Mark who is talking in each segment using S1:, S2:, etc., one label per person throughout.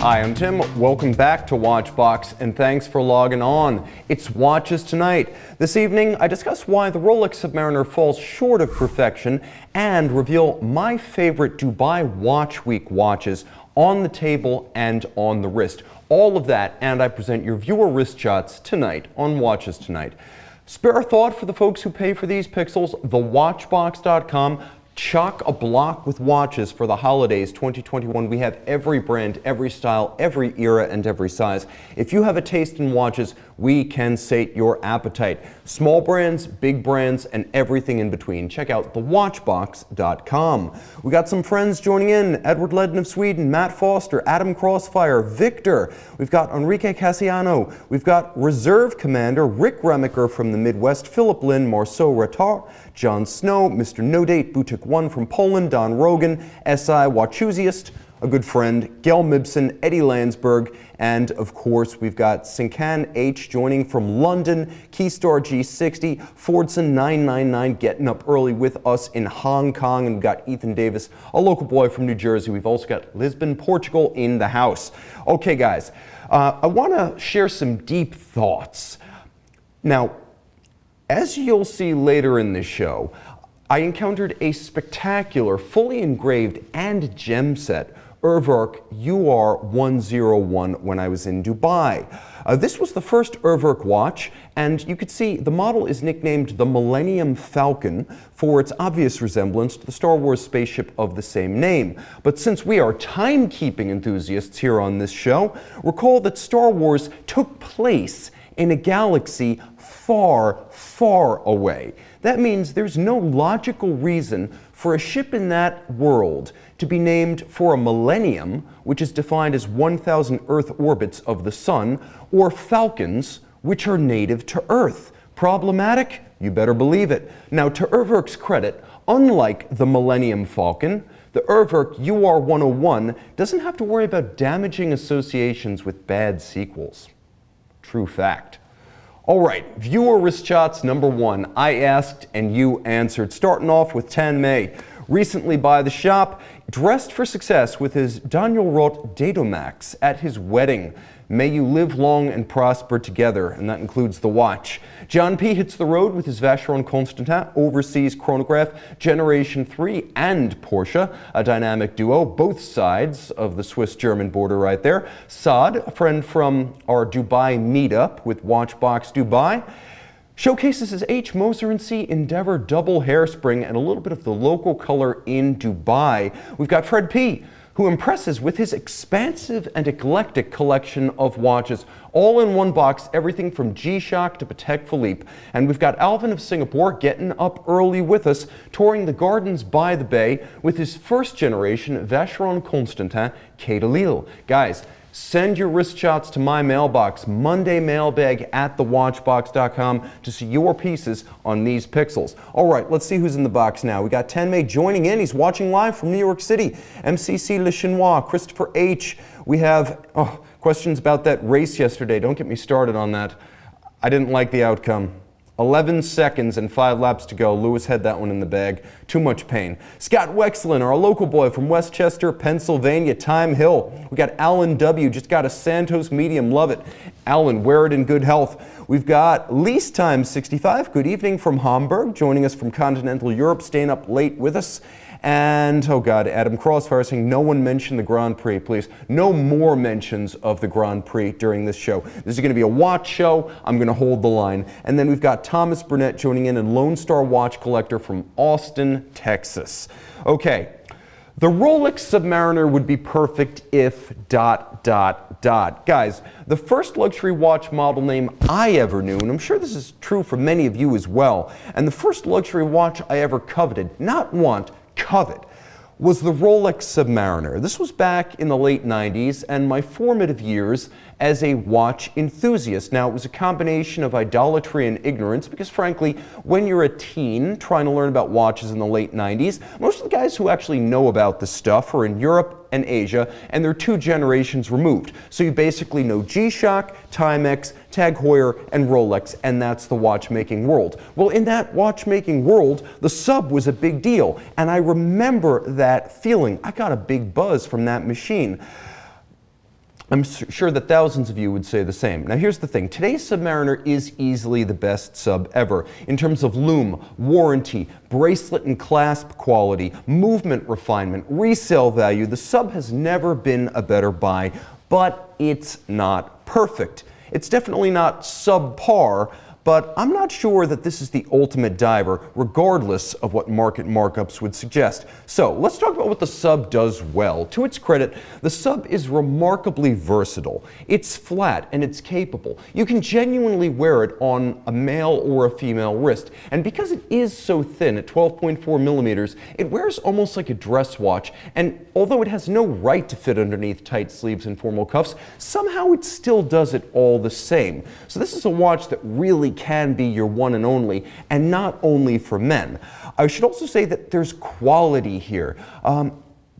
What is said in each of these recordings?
S1: Hi, I'm Tim. Welcome back to Watchbox, and thanks for logging on. It's Watches Tonight. This evening, I discuss why the Rolex Submariner falls short of perfection and reveal my favorite Dubai Watch Week watches on the table and on the wrist. All of that, and I present your viewer wrist shots tonight on Watches Tonight. Spare a thought for the folks who pay for these pixels, thewatchbox.com. Chock a block with watches for the holidays 2021. We have every brand, every style, every era, and every size. If you have a taste in watches, we can sate your appetite. Small brands, big brands, and everything in between. Check out thewatchbox.com. We got some friends joining in. Edward Ledden of Sweden, Matt Foster, Adam Crossfire, Victor. We've got Enrique Cassiano. We've got Reserve Commander Rick Remaker from the Midwest, Philip Lynn, Marceau Retard, John Snow, Mr. No Date, Boutique One from Poland, Don Rogan, SI Wachusiast, a good friend, Gail Mibson, Eddie Landsberg, and of course we've got Sinkan H joining from London, Keystar G60, Fordson 999 getting up early with us in Hong Kong, and we've got Ethan Davis, a local boy from New Jersey. We've also got Lisbon, Portugal in the house. Okay guys, I want to share some deep thoughts. Now, as you'll see later in the show, I encountered a spectacular, fully engraved and gem set Urwerk UR101 when I was in Dubai. This was the first Urwerk watch, and you could see the model is nicknamed the Millennium Falcon for its obvious resemblance to the Star Wars spaceship of the same name. But since we are timekeeping enthusiasts here on this show, recall that Star Wars took place in a galaxy far, far away. That means there's no logical reason for a ship in that world to be named for a millennium, which is defined as 1,000 Earth orbits of the Sun, or falcons, which are native to Earth. Problematic? You better believe it. Now, to Urwerk's credit, unlike the Millennium Falcon, the Urwerk UR101 doesn't have to worry about damaging associations with bad sequels. True fact. All right, viewer wrist shots number one. I asked and you answered. Starting off with Tan Mei, recently by the shop, dressed for success with his Daniel Roth Datomax at his wedding. May you live long and prosper together, and that includes the watch. John P. hits the road with his Vacheron Constantin Overseas Chronograph Generation 3 and Porsche, a dynamic duo, both sides of the Swiss-German border right there. Saad, a friend from our Dubai meetup with Watchbox Dubai, showcases his H. Moser & C. Endeavor double hairspring and a little bit of the local color in Dubai. We've got Fred P., who impresses with his expansive and eclectic collection of watches, all in one box, everything from G-Shock to Patek Philippe. And we've got Alvin of Singapore getting up early with us, touring the gardens by the bay with his first generation Vacheron Constantin Quai de Lille. Guys, send your wrist shots to my mailbox, Monday mailbag at thewatchbox.com, to see your pieces on these pixels. All right, let's see who's in the box now. We got Tan Mei joining in. He's watching live from New York City. MCC Le Chinois, Christopher H. We have questions about that race yesterday. Don't get me started on that. I didn't like the outcome. 11 seconds and 5 laps to go. Lewis had that one in the bag. Too much pain. Scott Wexlin, our local boy from Westchester, Pennsylvania, Time Hill. We got Alan W. Just got a Santos medium. Love it. Alan, wear it in good health. We've got Lease Time 65. Good evening from Hamburg. Joining us from continental Europe. Staying up late with us. And, oh God, Adam Crossfire saying no one mentioned the Grand Prix, please. No more mentions of the Grand Prix during this show. This is going to be a watch show. I'm going to hold the line. And then we've got Thomas Burnett joining in, and Lone Star Watch Collector from Austin, Texas. Okay, the Rolex Submariner would be perfect if ... Guys, the first luxury watch model name I ever knew, and I'm sure this is true for many of you as well, and the first luxury watch I ever coveted, not want, covet, was the Rolex Submariner. This was back in the late 90s and my formative years as a watch enthusiast. Now, it was a combination of idolatry and ignorance because, frankly, when you're a teen trying to learn about watches in the late 90s, most of the guys who actually know about this stuff are in Europe and Asia, and they're 2 generations removed. So you basically know G-Shock, Timex, Tag Heuer, and Rolex, and that's the watchmaking world. Well, in that watchmaking world, the Sub was a big deal, and I remember that feeling. I got a big buzz from that machine. I'm sure that thousands of you would say the same. Now here's the thing, today's Submariner is easily the best sub ever in terms of lume, warranty, bracelet and clasp quality, movement refinement, resale value. The sub has never been a better buy, but it's not perfect. It's definitely not subpar, but I'm not sure that this is the ultimate diver, regardless of what market markups would suggest. So let's talk about what the sub does well. To its credit, the sub is remarkably versatile. It's flat and it's capable. You can genuinely wear it on a male or a female wrist. And because it is so thin at 12.4 millimeters, it wears almost like a dress watch. And although it has no right to fit underneath tight sleeves and formal cuffs, somehow it still does it all the same. So this is a watch that really can be your one and only, and not only for men. I should also say that there's quality here.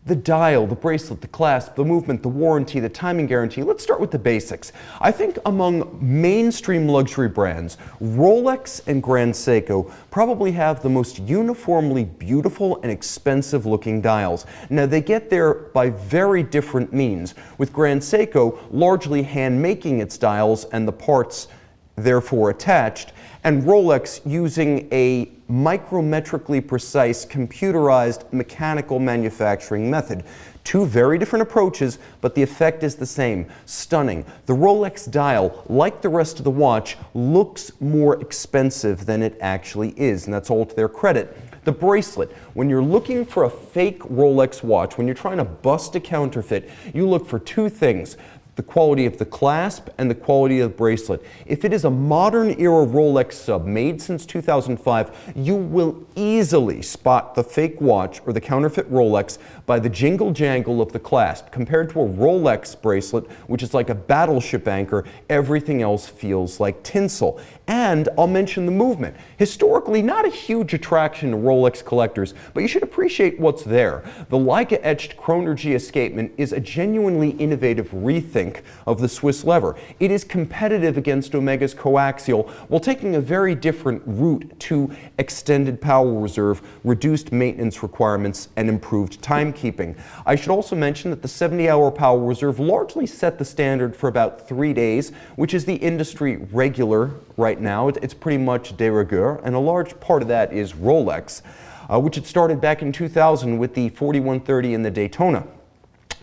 S1: The dial, the bracelet, the clasp, the movement, the warranty, the timing guarantee. Let's start with the basics. I think among mainstream luxury brands, Rolex and Grand Seiko probably have the most uniformly beautiful and expensive looking dials. Now they get there by very different means, with Grand Seiko largely hand making its dials and the parts therefore attached, and Rolex using a micrometrically precise computerized mechanical manufacturing method. Two very different approaches, but the effect is the same. Stunning. The Rolex dial, like the rest of the watch, looks more expensive than it actually is, and that's all to their credit. The bracelet. When you're looking for a fake Rolex watch, when you're trying to bust a counterfeit, you look for two things: the quality of the clasp and the quality of the bracelet. If it is a modern era Rolex sub made since 2005, you will easily spot the fake watch or the counterfeit Rolex by the jingle jangle of the clasp. Compared to a Rolex bracelet, which is like a battleship anchor, everything else feels like tinsel. And I'll mention the movement. Historically, not a huge attraction to Rolex collectors, but you should appreciate what's there. The Leica-etched Chronergy escapement is a genuinely innovative rethink of the Swiss lever. It is competitive against Omega's coaxial, while taking a very different route to extended power reserve, reduced maintenance requirements, and improved timekeeping. I should also mention that the 70-hour power reserve largely set the standard for about 3 days, which is the industry regular right now. It's pretty much de rigueur, and a large part of that is Rolex, which had started back in 2000 with the 4130 and the Daytona.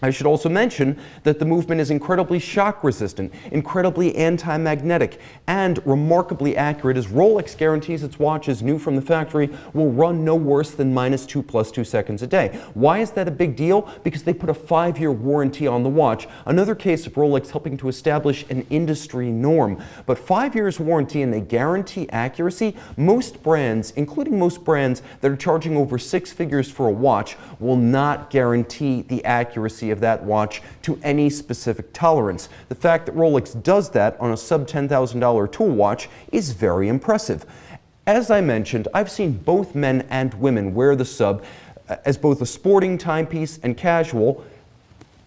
S1: I should also mention that the movement is incredibly shock resistant, incredibly anti-magnetic, and remarkably accurate, as Rolex guarantees its watches new from the factory will run no worse than -2 + 2 seconds a day. Why is that a big deal? Because they put a 5-year warranty on the watch, another case of Rolex helping to establish an industry norm. But 5 years warranty and they guarantee accuracy. Most brands, including most brands that are charging over 6 figures for a watch, will not guarantee the accuracy of that watch to any specific tolerance. The fact that Rolex does that on a sub $10,000 tool watch is very impressive. As I mentioned, I've seen both men and women wear the sub as both a sporting timepiece and casual,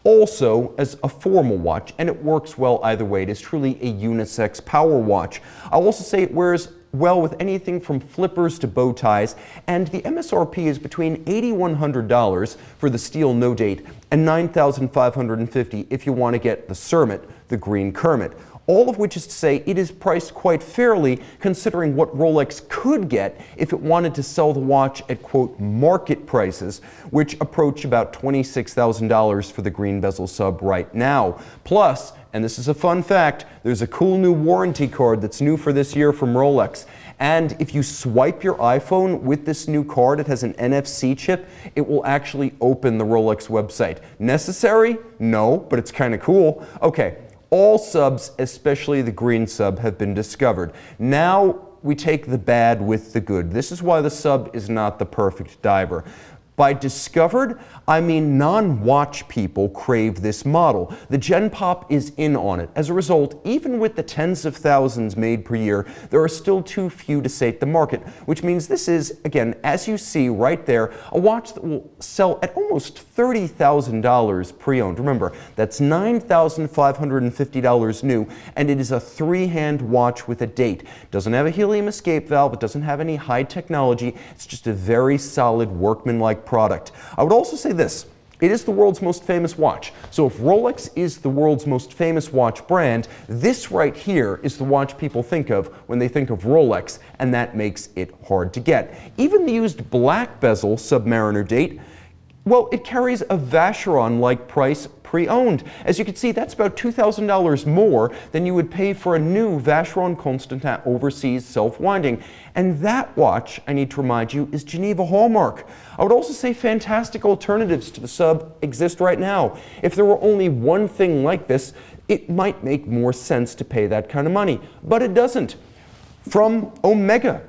S1: also as a formal watch, and it works well either way. It is truly a unisex power watch. I'll also say it wears well with anything from flippers to bow ties, and the MSRP is between $8,100 for the steel no date and $9,550 if you want to get the Kermit, the green Kermit. All of which is to say it is priced quite fairly considering what Rolex could get if it wanted to sell the watch at, quote, market prices, which approach about $26,000 for the green bezel sub right now. Plus, and this is a fun fact, there's a cool new warranty card that's new for this year from Rolex. And if you swipe your iPhone with this new card, it has an NFC chip, it will actually open the Rolex website. Necessary? No, but it's kind of cool. Okay, all subs, especially the green sub, have been discovered. Now we take the bad with the good. This is why the sub is not the perfect diver. By discovered, I mean non-watch people crave this model. The Gen Pop is in on it. As a result, even with the tens of thousands made per year, there are still too few to sate the market, which means this is, again, as you see right there, a watch that will sell at almost $30,000 pre-owned. Remember, that's $9,550 new, and it is a 3-hand watch with a date. Doesn't have a helium escape valve, it doesn't have any high technology, it's just a very solid workmanlike product. I would also say this, It is the world's most famous watch. So if Rolex is the world's most famous watch brand, this right here is the watch people think of when they think of Rolex, and that makes it hard to get. Even the used black bezel Submariner Date, well, it carries a Vacheron-like price pre-owned. As you can see, that's about $2,000 more than you would pay for a new Vacheron Constantin overseas self-winding. And that watch, I need to remind you, is Geneva hallmark. I would also say fantastic alternatives to the Sub exist right now. If there were only one thing like this, it might make more sense to pay that kind of money, but it doesn't. From Omega,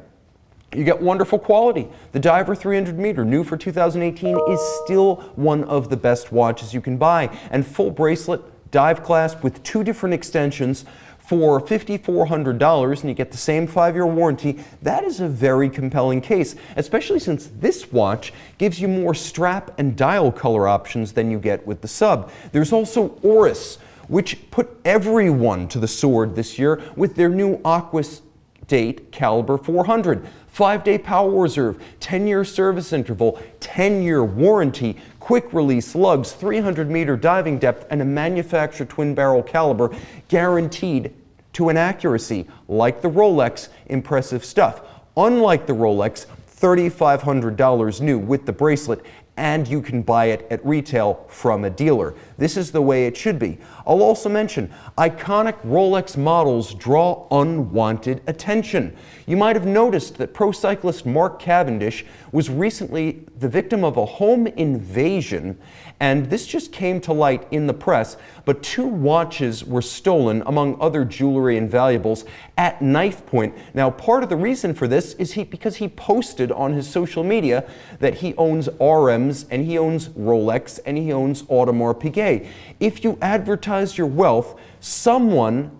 S1: you get wonderful quality. The Diver 300 meter, new for 2018, is still one of the best watches you can buy. And full bracelet, dive clasp with 2 different extensions for $5,400, and you get the same 5-year warranty. That is a very compelling case, especially since this watch gives you more strap and dial color options than you get with the Sub. There's also Oris, which put everyone to the sword this year with their new Aquis Date Caliber 400. 5-day power reserve, 10-year service interval, 10-year warranty, quick release lugs, 300-meter diving depth, and a manufacturer twin barrel caliber guaranteed to an accuracy. Like the Rolex, impressive stuff. Unlike the Rolex, $3,500 new with the bracelet, and you can buy it at retail from a dealer. This is the way it should be. I'll also mention, iconic Rolex models draw unwanted attention. You might have noticed that pro cyclist Mark Cavendish was recently the victim of a home invasion, and this just came to light in the press, but 2 watches were stolen, among other jewelry and valuables, at knife point. Now, part of the reason for this is because he posted on his social media that he owns RMs, and he owns Rolex, and he owns Audemars Piguet. If you advertise your wealth, someone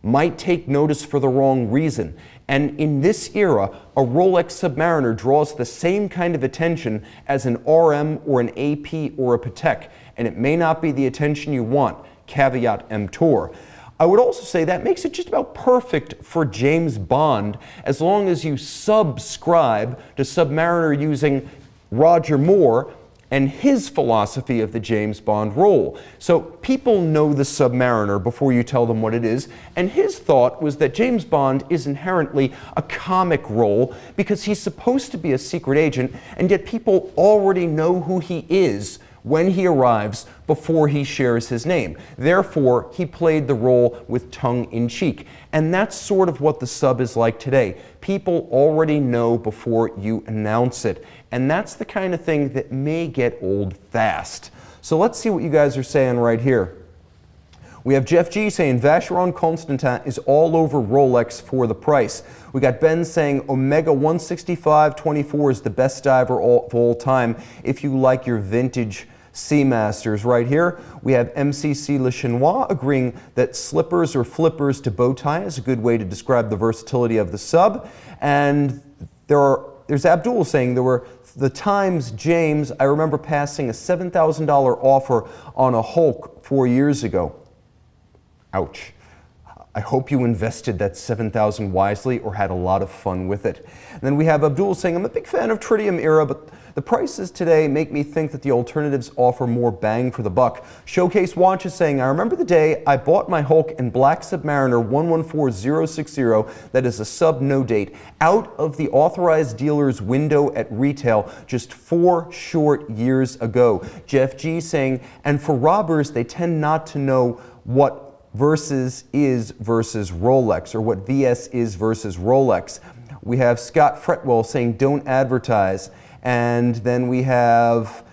S1: might take notice for the wrong reason. And in this era, a Rolex Submariner draws the same kind of attention as an RM or an AP or a Patek, and it may not be the attention you want. Caveat emptor. I would also say that makes it just about perfect for James Bond, as long as you subscribe to Submariner using Roger Moore and his philosophy of the James Bond role. So people know the Submariner before you tell them what it is, and his thought was that James Bond is inherently a comic role because he's supposed to be a secret agent, and yet people already know who he is when he arrives before he shares his name. Therefore, he played the role with tongue-in-cheek. And that's sort of what the Sub is like today. People already know before you announce it. And that's the kind of thing that may get old fast. So let's see what you guys are saying right here. We have Jeff G saying Vacheron Constantin is all over Rolex for the price. We got Ben saying Omega 165-24 is the best diver of all time if you like your vintage Seamasters. Right here we have MCC Le Chinois agreeing that slippers or flippers to bow tie is a good way to describe the versatility of the Sub. And there's Abdul saying there were the times, James, I remember passing a $7,000 offer on a Hulk 4 years ago. Ouch. I hope you invested that $7,000 wisely or had a lot of fun with it. And then we have Abdul saying, I'm a big fan of Tritium era, but the prices today make me think that the alternatives offer more bang for the buck. Showcase Watches saying, I remember the day I bought my Hulk in black Submariner 114060, that is a Sub no date, out of the authorized dealer's window at retail just 4 short years ago. Jeff G saying, and for robbers, they tend not to know what versus is versus Rolex, or what VS is versus Rolex. We have Scott Fretwell saying don't advertise, and then we have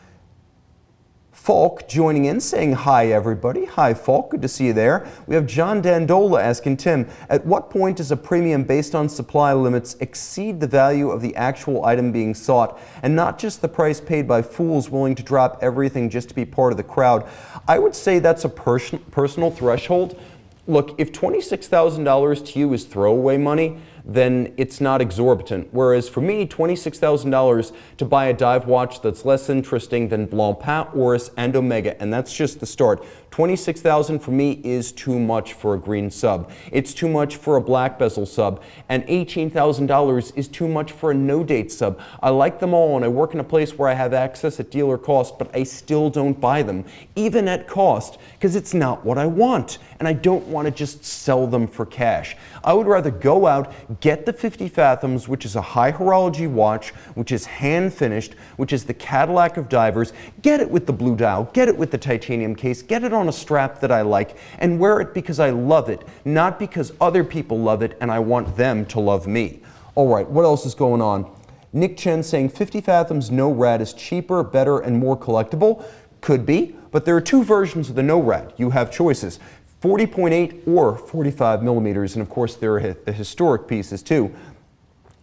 S1: Falk joining in saying hi everybody. Hi Falk, good to see you there. We have John Dandola asking Tim, at what point does a premium based on supply limits exceed the value of the actual item being sought, and not just the price paid by fools willing to drop everything just to be part of the crowd? I would say that's a personal threshold. Look, if $26,000 to you is throwaway money, then it's not exorbitant. Whereas for me, $26,000 to buy a dive watch that's less interesting than Blancpain, Oris, and Omega, and that's just the start. $26,000 for me is too much for a green sub. It's too much for a black bezel sub, and $18,000 is too much for a no date sub. I like them all, and I work in a place where I have access at dealer cost, but I still don't buy them, even at cost, because it's not what I want, and I don't want to just sell them for cash. I would rather go out, get the 50 Fathoms, which is a high horology watch, which is hand finished, which is the Cadillac of divers, get it with the blue dial, get it with the titanium case, get it on a strap that I like, and wear it because I love it, not because other people love it and I want them to love me. All right, what else is going on? Nick Chen saying 50 Fathoms no rad is cheaper, better, and more collectible. Could be, but there are two versions of the no rad. You have choices, 40.8 or 45 millimeters, and of course there are the historic pieces too.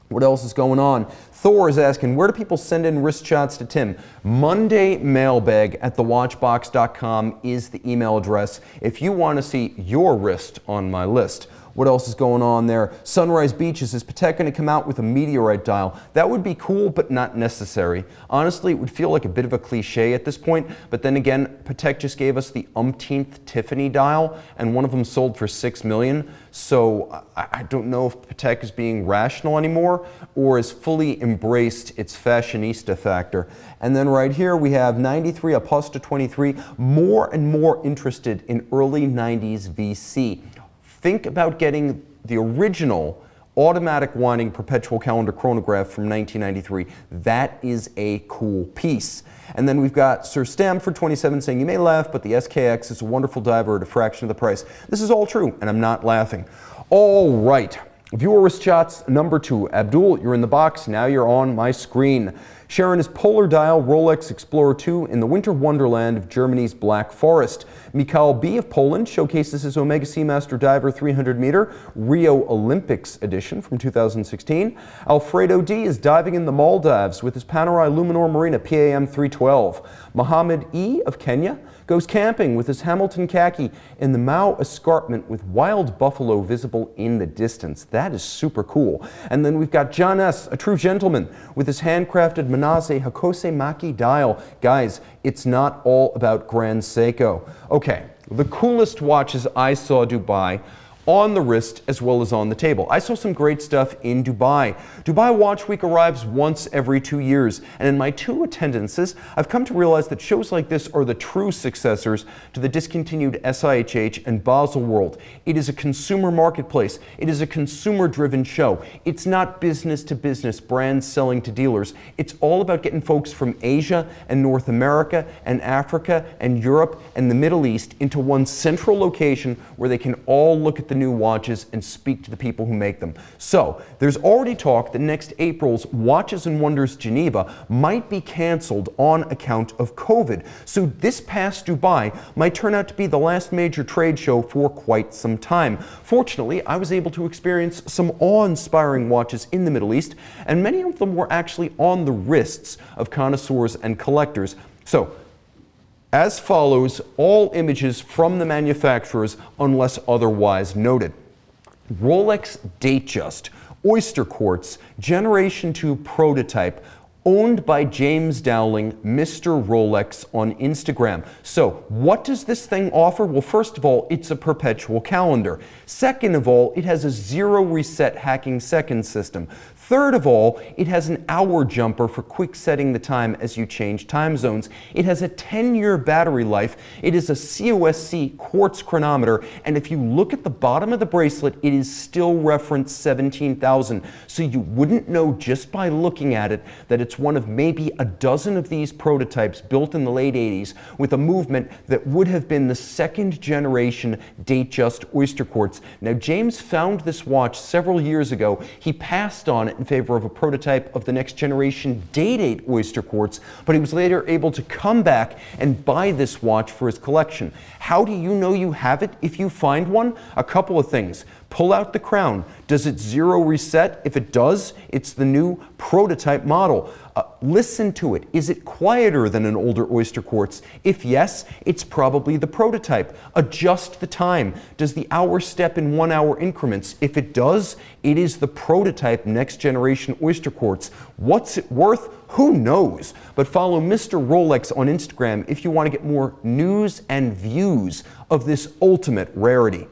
S1: What else is going on? Thor is asking, where do people send in wrist shots to Tim? Monday mailbag at thewatchbox.com is the email address if you want to see your wrist on my list. What else is going on there? Sunrise Beaches, is Patek going to come out with a meteorite dial? That would be cool, but not necessary. Honestly, it would feel like a bit of a cliche at this point, but then again, Patek just gave us the umpteenth Tiffany dial, and one of them sold for $6 million, so I don't know if Patek is being rational anymore, or has fully embraced its fashionista factor. And then right here we have 93 Aposta 23, more and more interested in early 90s VC. Think about getting the original automatic winding perpetual calendar chronograph from 1993. That is a cool piece. And then we've got Sir Stamford 27 saying, you may laugh, but the SKX is a wonderful diver at a fraction of the price. This is all true, and I'm not laughing. All right, viewer wrist shots number 2. Abdul, you're in the box, now you're on my screen. Sharon is Polar Dial Rolex Explorer 2 in the winter wonderland of Germany's Black Forest. Mikhail B. of Poland showcases his Omega Seamaster Diver 300 meter Rio Olympics edition from 2016. Alfredo D. is diving in the Maldives with his Panerai Luminor Marina PAM 312. Mohammed E. of Kenya goes camping with his Hamilton khaki in the Mau Escarpment with wild buffalo visible in the distance. That is super cool. And then we've got John S., a true gentleman, with his handcrafted Manase Hakose Maki dial. Guys, it's not all about Grand Seiko. Okay, the coolest watches I saw Dubai on the wrist as well as on the table. I saw some great stuff in Dubai. Dubai Watch Week arrives once every 2 years, and in my 2 attendances, I've come to realize that shows like this are the true successors to the discontinued SIHH and Basel World. It is a consumer marketplace. It is a consumer-driven show. It's not business-to-business, brands selling to dealers. It's all about getting folks from Asia and North America and Africa and Europe and the Middle East into one central location where they can all look at the new watches and speak to the people who make them. So there's already talk that next April's Watches and Wonders Geneva might be canceled on account of COVID. So this past Dubai might turn out to be the last major trade show for quite some time. Fortunately, I was able to experience some awe-inspiring watches in the Middle East, and many of them were actually on the wrists of connoisseurs and collectors. So as follows, all images from the manufacturers unless otherwise noted. Rolex Datejust, Oyster Quartz, Generation 2 prototype, owned by James Dowling, Mr. Rolex on Instagram. So what does this thing offer? Well, first of all, it's a perpetual calendar. Second of all, it has a zero reset hacking second system. Third of all, it has an hour jumper for quick setting the time as you change time zones. It has a 10-year battery life. It is a COSC quartz chronometer, and if you look at the bottom of the bracelet, it is still referenced 17,000. So you wouldn't know just by looking at it that it's one of maybe a dozen of these prototypes built in the late 80s with a movement that would have been the second generation Datejust Oyster Quartz. Now, James found this watch several years ago. He passed on it in favor of a prototype of the next generation Day-Date Oyster Quartz, but he was later able to come back and buy this watch for his collection. How do you know you have it if you find one? A couple of things. Pull out the crown. Does it zero reset? If it does, it's the new prototype model. Listen to it. Is it quieter than an older oyster quartz? If yes, it's probably the prototype. Adjust the time. Does the hour step in 1 hour increments? If it does, it is the prototype next generation oyster quartz. What's it worth? Who knows? But follow Mr. Rolex on Instagram if you want to get more news and views of this ultimate rarity.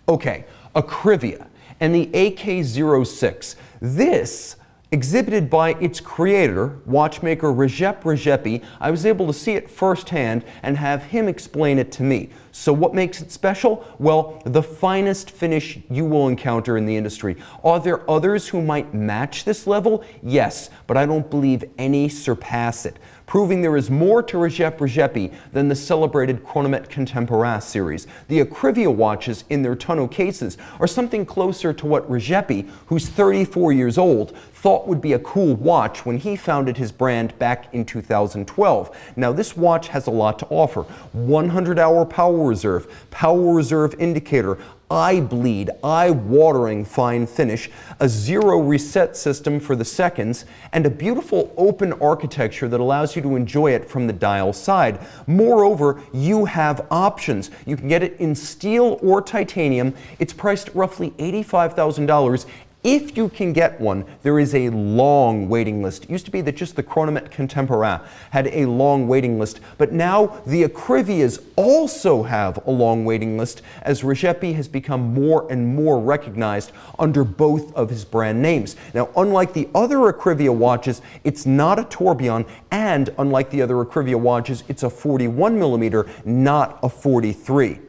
S1: Okay, Acrivia and the AK-06. This, exhibited by its creator, watchmaker Recep Recepi, I was able to see it firsthand and have him explain it to me. So what makes it special? Well, the finest finish you will encounter in the industry. Are there others who might match this level? Yes, but I don't believe any surpass it, proving there is more to Recep Recepi than the celebrated Chronomet Contemporain series. The Acrivia watches in their tonneau cases are something closer to what Recepi, who's 34 years old, thought would be a cool watch when he founded his brand back in 2012. Now this watch has a lot to offer. 100-hour power reserve indicator, eye bleed, eye-watering fine finish, a zero reset system for the seconds, and a beautiful open architecture that allows you to enjoy it from the dial side. Moreover, you have options. You can get it in steel or titanium. It's priced at roughly $85,000. If you can get one, there is a long waiting list. It used to be that just the Chronomet Contemporain had a long waiting list, but now the Acrivias also have a long waiting list as Recepi has become more and more recognized under both of his brand names. Now, unlike the other Acrivia watches, it's not a tourbillon, and unlike the other Acrivia watches, it's a 41mm, not a 43.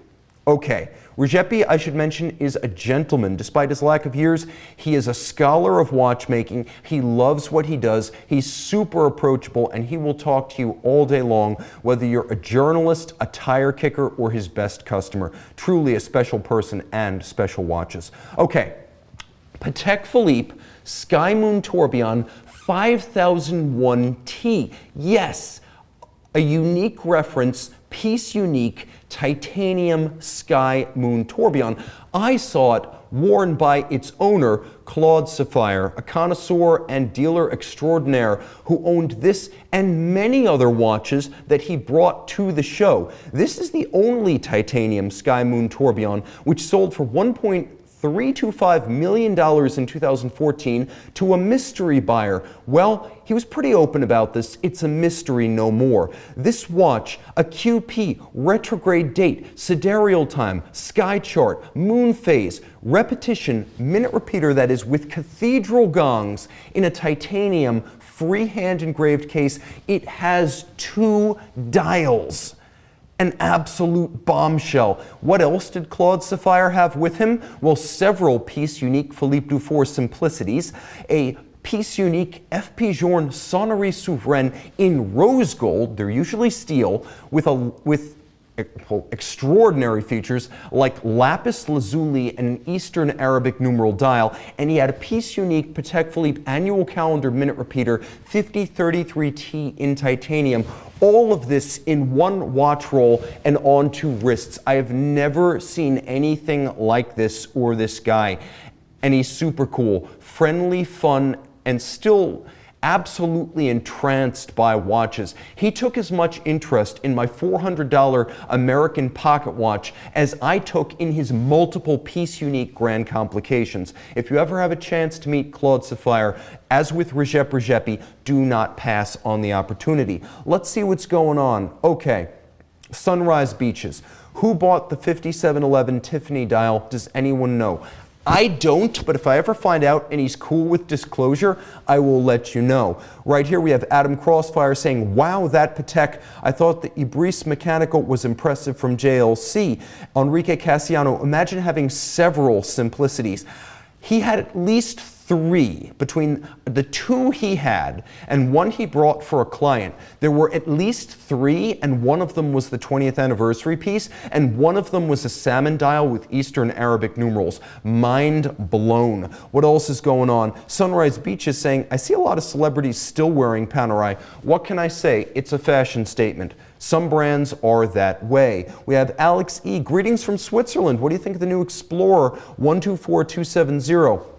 S1: Okay. Recepi, I should mention, is a gentleman. Despite his lack of years, he is a scholar of watchmaking. He loves what he does. He's super approachable, and he will talk to you all day long, whether you're a journalist, a tire kicker, or his best customer. Truly a special person and special watches. Okay, Patek Philippe Sky Moon Tourbillon 5001T. Yes, a unique reference, piece unique, titanium Sky Moon Tourbillon. I saw it worn by its owner, Claude Sapphire, a connoisseur and dealer extraordinaire who owned this and many other watches that he brought to the show. This is the only titanium Sky Moon Tourbillon, which sold for $1.325 million in 2014 to a mystery buyer. Well, he was pretty open about this. It's a mystery no more. This watch, a QP, retrograde date, sidereal time, sky chart, moon phase, repetition, minute repeater that is with cathedral gongs in a titanium freehand engraved case. It has 2 dials. An absolute bombshell. What else did Claude Sapphire have with him? Well, several piece unique Philippe Dufour simplicities, a piece unique FP Journe Sonnerie Souveraine in rose gold, they're usually steel, with extraordinary features like lapis lazuli and an Eastern Arabic numeral dial, and he had a piece unique Patek Philippe annual calendar minute repeater 5033T in titanium. All of this in one watch roll and on 2 wrists. I have never seen anything like this or this guy. And he's super cool, friendly, fun, and still absolutely entranced by watches. He took as much interest in my $400 American pocket watch as I took in his multiple piece unique grand complications. If you ever have a chance to meet Claude Sapphire, as with Recep Recepi, do not pass on the opportunity. Let's see what's going on. Okay, Sunrise Beaches. Who bought the 5711 Tiffany dial? Does anyone know? I don't, but if I ever find out and he's cool with disclosure, I will let you know. Right here we have Adam Crossfire saying, wow, that Patek. I thought the Ibris Mechanical was impressive from JLC. Enrique Cassiano, imagine having several simplicities. He had at least three, between the two he had and one he brought for a client, there were at least three, and one of them was the 20th anniversary piece, and one of them was a salmon dial with Eastern Arabic numerals. Mind blown. What else is going on? Sunrise Beach is saying, I see a lot of celebrities still wearing Panerai. What can I say? It's a fashion statement. Some brands are that way. We have Alex E. Greetings from Switzerland. What do you think of the new Explorer 124270?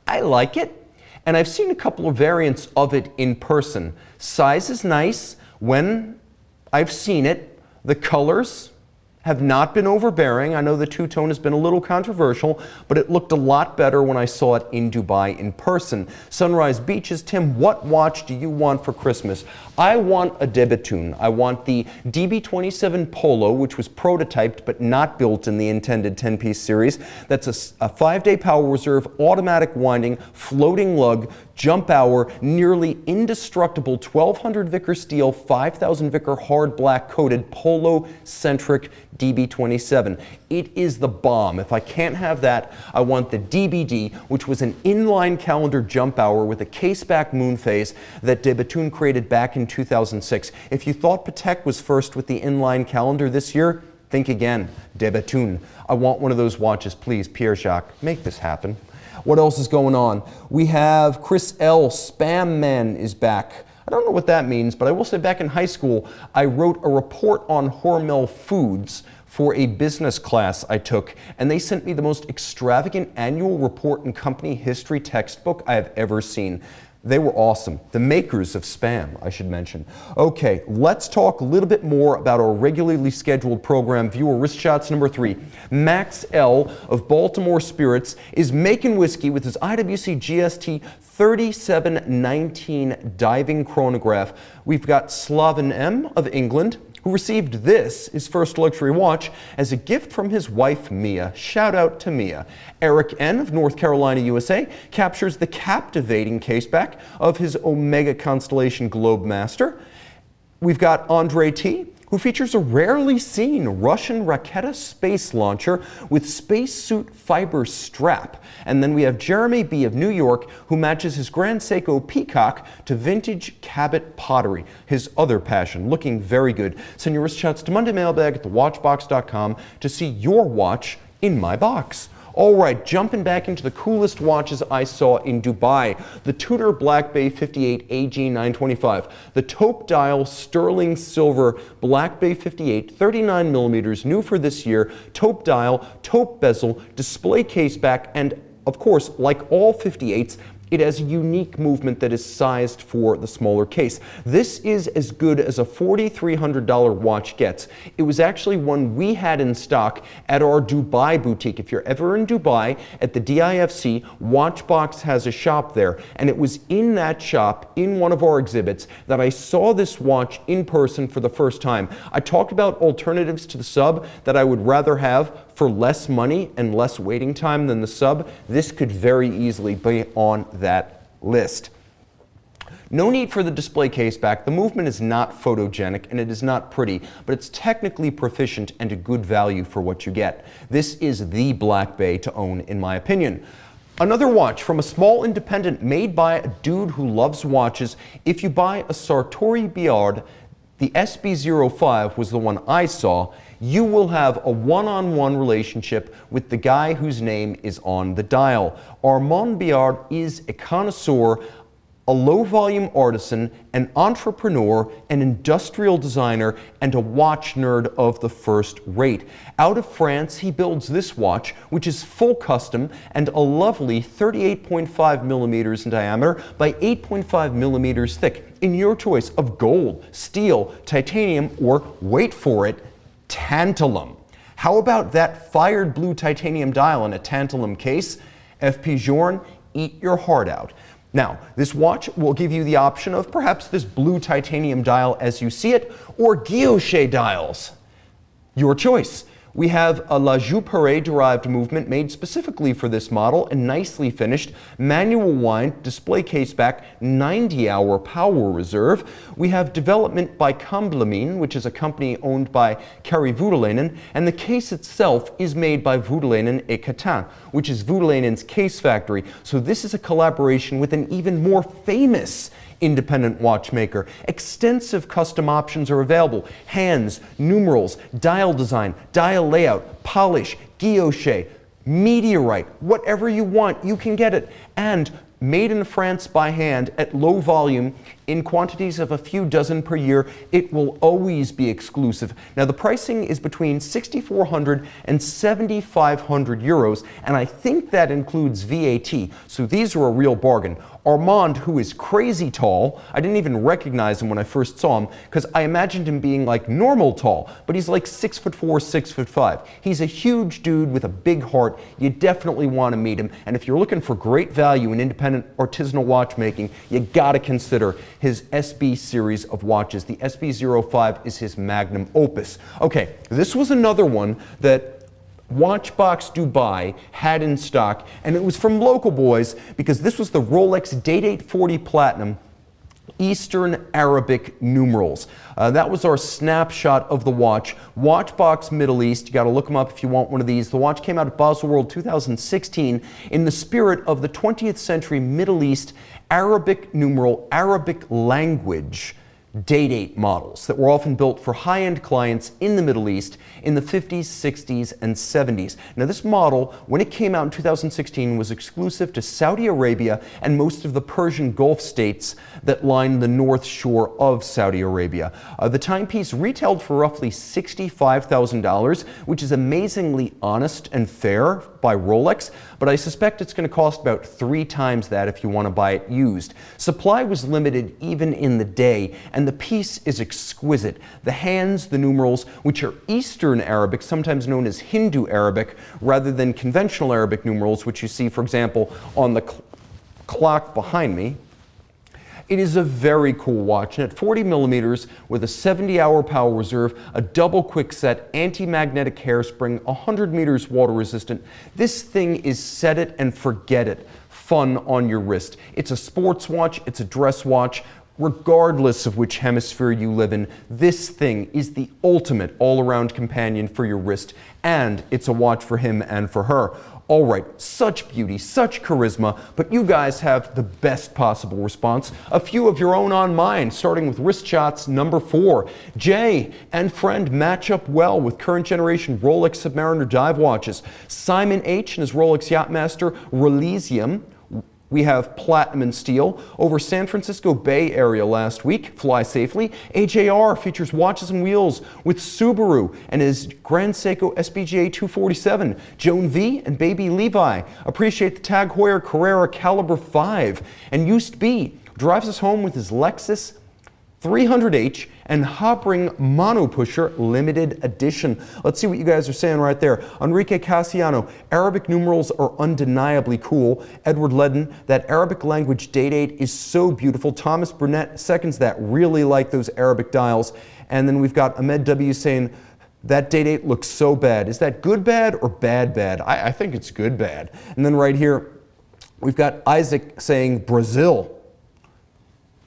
S1: I like it, and I've seen a couple of variants of it in person. Size is nice. When I've seen it, the colors have not been overbearing. I know the two-tone has been a little controversial, but it looked a lot better when I saw it in Dubai in person. Sunrise Beaches, Tim, what watch do you want for Christmas? I want a Debitune. I want the DB27 Polo, which was prototyped but not built in the intended 10-piece series. That's a 5-day power reserve, automatic winding, floating lug, jump hour, nearly indestructible 1200 Vickers steel, 5000 Vickers hard black coated Polo-centric DB27. It is the bomb. If I can't have that, I want the DBD, which was an inline calendar jump hour with a case-back moon phase that Debitune created back in 2006. If you thought Patek was first with the inline calendar this year, think again. Debitune. I want one of those watches, please. Pierre-Jacques, make this happen. What else is going on? We have Chris L. Spam Man is back. I don't know what that means, but I will say back in high school, I wrote a report on Hormel Foods for a business class I took, and they sent me the most extravagant annual report in company history textbook I have ever seen. They were awesome. The makers of Spam, I should mention. Okay, let's talk a little bit more about our regularly scheduled program, Viewer Wrist Shots number 3. Max L. of Baltimore Spirits is making whiskey with his IWC GST 3719 diving chronograph. We've got Slaven M. of England, who received this, his first luxury watch, as a gift from his wife, Mia. Shout out to Mia. Eric N. of North Carolina, USA, captures the captivating caseback of his Omega Constellation Globemaster. We've got Andre T., who features a rarely seen Russian Raketa space launcher with spacesuit fiber strap. And then we have Jeremy B. of New York, who matches his Grand Seiko Peacock to vintage Cabot pottery, his other passion, looking very good. Send your wrist shots to mondaymailbag@thewatchbox.com to see your watch in my box. All right, jumping back into the coolest watches I saw in Dubai. The Tudor Black Bay 58 AG925. The taupe dial sterling silver Black Bay 58, 39 millimeters, new for this year. Taupe dial, taupe bezel, display case back, and of course, like all 58s, it has a unique movement that is sized for the smaller case. This is as good as a $4,300 watch gets. It was actually one we had in stock at our Dubai boutique. If you're ever in Dubai at the DIFC, Watchbox has a shop there. And it was in that shop, in one of our exhibits, that I saw this watch in person for the first time. I talked about alternatives to the Sub that I would rather have for less money and less waiting time than the Sub. This could very easily be on that list. No need for the display case back. The movement is not photogenic and it is not pretty, but it's technically proficient and a good value for what you get. This is the Black Bay to own, in my opinion. Another watch from a small independent made by a dude who loves watches. If you buy a Sartori Biard, the SB05 was the one I saw. You will have a one-on-one relationship with the guy whose name is on the dial. Armand Biard is a connoisseur, a low-volume artisan, an entrepreneur, an industrial designer, and a watch nerd of the first rate. Out of France, he builds this watch, which is full custom and a lovely 38.5 millimeters in diameter by 8.5 millimeters thick, in your choice of gold, steel, titanium, or, wait for it, tantalum. How about that fired blue titanium dial in a tantalum case? FP Journe, eat your heart out. Now, this watch will give you the option of perhaps this blue titanium dial as you see it, or guilloche dials. Your choice. We have a La Joux derived movement made specifically for this model and nicely finished. Manual wind, display case back, 90-hour power reserve. We have development by Comblamine, which is a company owned by Kari Voutilainen, and the case itself is made by Voutilainen et Catin, which is Voutilainen's case factory. So this is a collaboration with an even more famous independent watchmaker. Extensive custom options are available. Hands, numerals, dial design, dial layout, polish, guilloche, meteorite, whatever you want, you can get it. And made in France by hand at low volume in quantities of a few dozen per year, it will always be exclusive. Now the pricing is between 6,400 and 7,500 euros, and I think that includes VAT, so these are a real bargain. Armand, who is crazy tall, I didn't even recognize him when I first saw him because I imagined him being like normal tall, but he's like 6'4", 6'5". He's a huge dude with a big heart. You definitely want to meet him, and if you're looking for great value in independent artisanal watchmaking, you gotta consider his SB series of watches. The SB05 is his magnum opus. Okay, this was another one that Watchbox Dubai had in stock, and it was from local boys because this was the Rolex Date 840 Platinum Eastern Arabic numerals. That was our snapshot of the watch. Watchbox Middle East, you got to look them up if you want one of these. The watch came out at Basel World 2016 in the spirit of the 20th century Middle East Arabic numeral, Arabic language Date 8 models that were often built for high-end clients in the Middle East in the 50s, 60s, and 70s. Now this model, when it came out in 2016, was exclusive to Saudi Arabia and most of the Persian Gulf states that line the north shore of Saudi Arabia. The timepiece retailed for roughly $65,000, which is amazingly honest and fair by Rolex, but I suspect it's going to cost about 3 times that if you want to buy it used. Supply was limited even in the day, and the piece is exquisite. The hands, the numerals, which are Eastern Arabic, sometimes known as Hindu Arabic, rather than conventional Arabic numerals, which you see, for example, on the clock behind me. It is a very cool watch, and at 40 millimeters with a 70-hour power reserve, a double quickset, anti-magnetic hairspring, 100 meters water resistant, this thing is set it and forget it fun on your wrist. It's a sports watch, it's a dress watch. Regardless of which hemisphere you live in, this thing is the ultimate all-around companion for your wrist, and it's a watch for him and for her. All right, such beauty, such charisma, but you guys have the best possible response. A few of your own on mine, starting with wrist shots number 4. Jay and friend match up well with current generation Rolex Submariner dive watches. Simon H. and his Rolex Yachtmaster Relisium. We have platinum and steel. Over San Francisco Bay Area last week, fly safely. AJR features watches and wheels with Subaru and his Grand Seiko SPGA 247. Joan V and Baby Levi appreciate the Tag Heuer Carrera Caliber 5. And Used B drives us home with his Lexus 300H and Hopring Mono Pusher Limited Edition. Let's see what you guys are saying right there. Enrique Casiano, Arabic numerals are undeniably cool. Edward Ledden, that Arabic language Date 8 is so beautiful. Thomas Burnett seconds that, really like those Arabic dials. And then we've got Ahmed W saying, that Date 8 looks so bad. Is that good bad or bad bad? I think it's good bad. And then right here, we've got Isaac saying Brazil.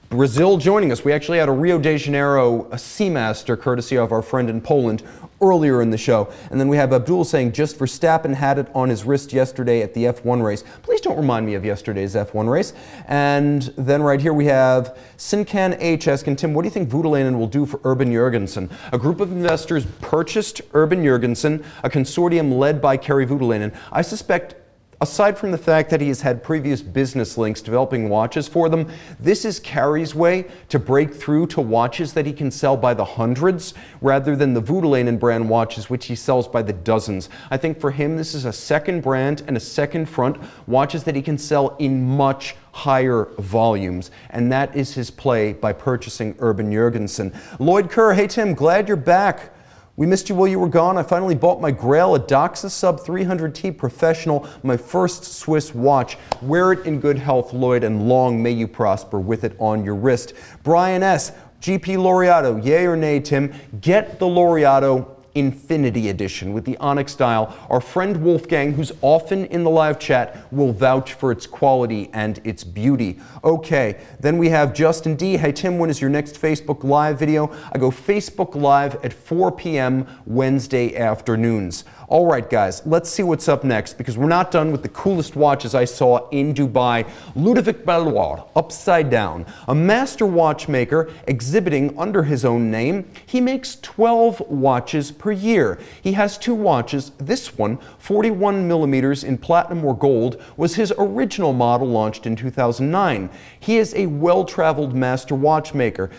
S1: Brazil joining us. We actually had a Rio de Janeiro Seamaster courtesy of our friend in Poland earlier in the show. And then we have Abdul saying, just Verstappen had it on his wrist yesterday at the F1 race. Please don't remind me of yesterday's F1 race. And then right here we have Sincan H asking, Tim, what do you think Voutilainen will do for Urban Jurgensen? A group of investors purchased Urban Jurgensen, a consortium led by Kari Voutilainen. I suspect, aside from the fact that he has had previous business links developing watches for them, this is Kari's way to break through to watches that he can sell by the hundreds rather than the Voutilainen brand watches which he sells by the dozens. I think for him this is a second brand and a second front, watches that he can sell in much higher volumes, and that is his play by purchasing Urban Jurgensen. Lloyd Kerr, hey Tim, glad you're back. We missed you while you were gone. I finally bought my Grail, a Deepsea Sub 300T Professional, my first Swiss watch. Wear it in good health, Lloyd, and long may you prosper with it on your wrist. Brian S., GP Laureato, yay or nay, Tim? Get the Laureato. Infinity Edition with the onyx dial. Our friend Wolfgang, who's often in the live chat, will vouch for its quality and its beauty. Okay, then we have Justin D. Hey Tim, when is your next Facebook Live video? I go Facebook Live at 4 p.m. Wednesday afternoons. All right, guys, let's see what's up next, because we're not done with the coolest watches I saw in Dubai. Ludovic Balloir, upside down. A master watchmaker exhibiting under his own name. He makes 12 watches per year. He has 2 watches. This one, 41 millimeters in platinum or gold, was his original model launched in 2009. He is a well-traveled master watchmaker,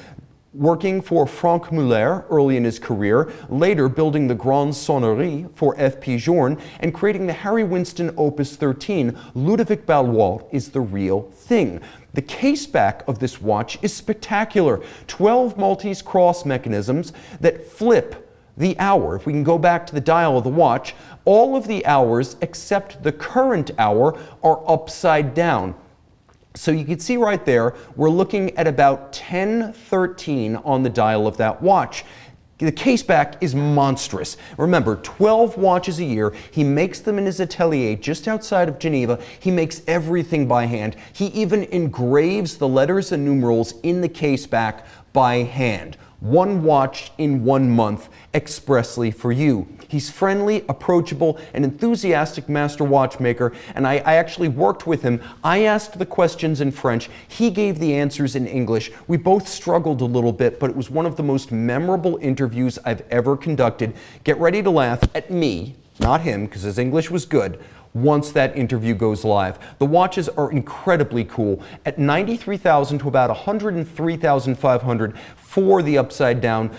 S1: working for Franck Muller early in his career, later building the Grande Sonnerie for F.P. Journe, and creating the Harry Winston Opus 13, Ludovic Balloir is the real thing. The case back of this watch is spectacular. 12 Maltese cross mechanisms that flip the hour. If we can go back to the dial of the watch, all of the hours except the current hour are upside down. So you can see right there, we're looking at about 10:13 on the dial of that watch. The case back is monstrous. Remember, 12 watches a year. He makes them in his atelier just outside of Geneva. He makes everything by hand. He even engraves the letters and numerals in the case back by hand. One watch in 1 month expressly for you. He's friendly, approachable, an enthusiastic master watchmaker, and I actually worked with him. I asked the questions in French. He gave the answers in English. We both struggled a little bit, but it was one of the most memorable interviews I've ever conducted. Get ready to laugh at me, not him, because his English was good, once that interview goes live. The watches are incredibly cool. At $93,000 to about $103,500 for the upside down.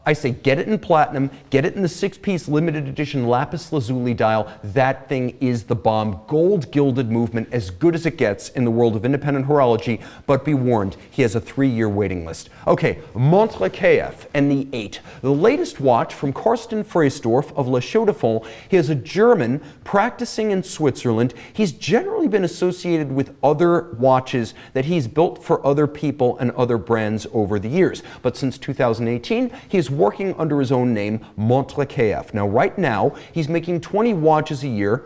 S1: I say get it in platinum, get it in the 6-piece limited edition lapis lazuli dial. That thing is the bomb. Gold gilded movement, as good as it gets in the world of independent horology, but be warned, he has a 3-year waiting list. Okay, Montre KF and the 8. The latest watch from Karsten Freysdorf of Le Chaux de Fonds. He is a German practicing in Switzerland. He's generally been associated with other watches that he's built for other people and other brands over the years. But since 2018, he is working under his own name, Montre KF. Now, right now, he's making 20 watches a year.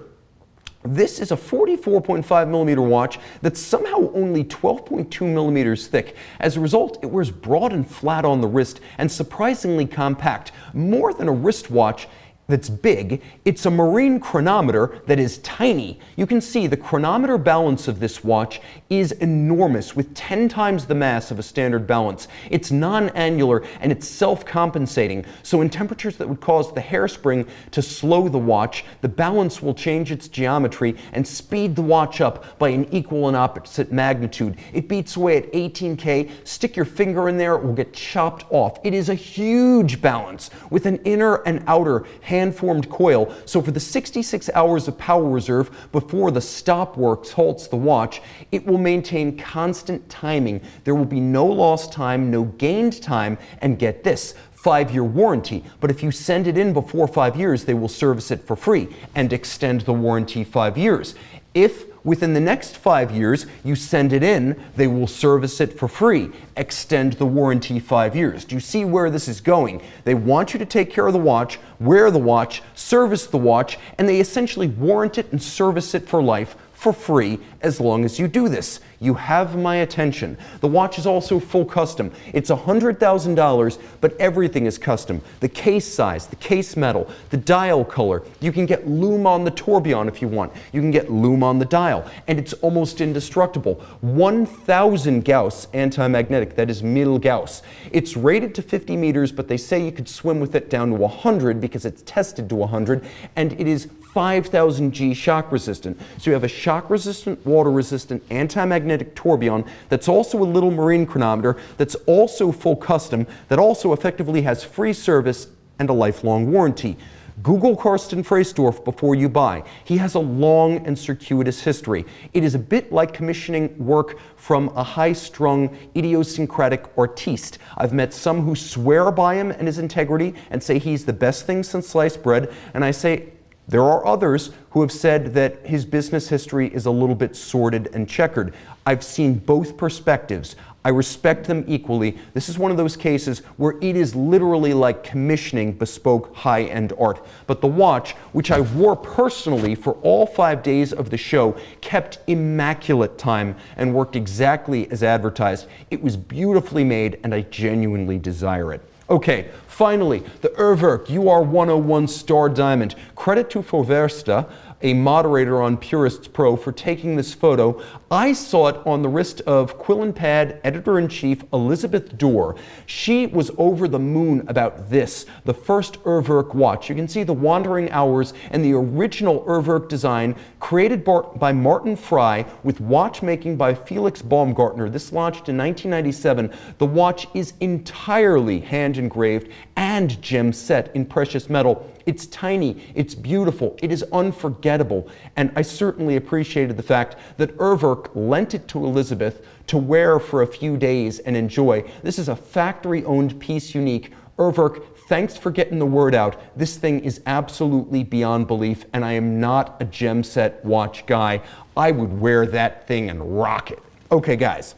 S1: This is a 44.5 millimeter watch that's somehow only 12.2 millimeters thick. As a result, it wears broad and flat on the wrist and surprisingly compact. More than a wristwatch that's big, it's a marine chronometer that is tiny. You can see the chronometer balance of this watch is enormous, with 10 times the mass of a standard balance. It's non-annular and it's self-compensating, so in temperatures that would cause the hairspring to slow the watch, the balance will change its geometry and speed the watch up by an equal and opposite magnitude. It beats away at 18K. Stick your finger in there, it will get chopped off. It is a huge balance with an inner and outer hand-formed coil, so for the 66 hours of power reserve before the stop works halts the watch, it will maintain constant timing. There will be no lost time, no gained time, and get this, 5-year warranty. But if you send it in before 5 years, they will service it for free and extend the warranty 5 years. If within the next 5 years you send it in, they will service it for free, extend the warranty 5 years. Do you see where this is going? They want you to take care of the watch, wear the watch, service the watch, and they essentially warrant it and service it for life for free as long as you do this. You have my attention. The watch is also full custom. It's $100,000, but everything is custom. The case size, the case metal, the dial color. You can get lume on the tourbillon if you want. You can get lume on the dial, and it's almost indestructible. 1,000 Gauss anti-magnetic, that is 1000 Gauss. It's rated to 50 meters, but they say you could swim with it down to 100 because it's tested to 100, and it is 5,000 G shock resistant. So you have a shock resistant, water resistant, anti-magnetic tourbillon that's also a little marine chronometer, that's also full custom, that also effectively has free service and a lifelong warranty. Google Karsten Freysdorf before you buy. He has a long and circuitous history. It is a bit like commissioning work from a high-strung, idiosyncratic artiste. I've met some who swear by him and his integrity and say he's the best thing since sliced bread, and I say, There are others who have said that his business history is a little bit sordid and checkered. I've seen both perspectives. I respect them equally. This is one of those cases where it is literally like commissioning bespoke high-end art. But the watch, which I wore personally for all 5 days of the show, kept immaculate time and worked exactly as advertised. It was beautifully made, and I genuinely desire it. Okay, finally, the Urwerk UR101 Star Diamond. Credit to Foversta, a moderator on Purists Pro, for taking this photo. I saw it on the wrist of Quill and Pad editor-in-chief Elizabeth Dorr. She was over the moon about this, the first Urwerk watch. You can see the wandering hours and the original Urwerk design created by Martin Fry with watchmaking by Felix Baumgartner. This launched in 1997. The watch is entirely hand engraved and gem set in precious metal. It's tiny, it's beautiful, it is unforgettable, and I certainly appreciated the fact that Urwerk lent it to Elizabeth to wear for a few days and enjoy. This is a factory-owned piece unique. Urwerk, thanks for getting the word out. This thing is absolutely beyond belief, and I am not a gem set watch guy. I would wear that thing and rock it. Okay, guys.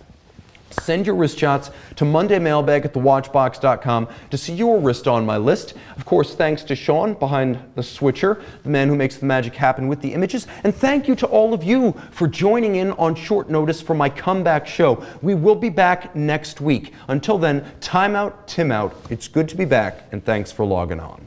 S1: Send your wrist shots to mondaymailbag@thewatchbox.com to see your wrist on my list. Of course, thanks to Sean behind the switcher, the man who makes the magic happen with the images. And thank you to all of you for joining in on short notice for my comeback show. We will be back next week. Until then, time out, Tim out. It's good to be back, and thanks for logging on.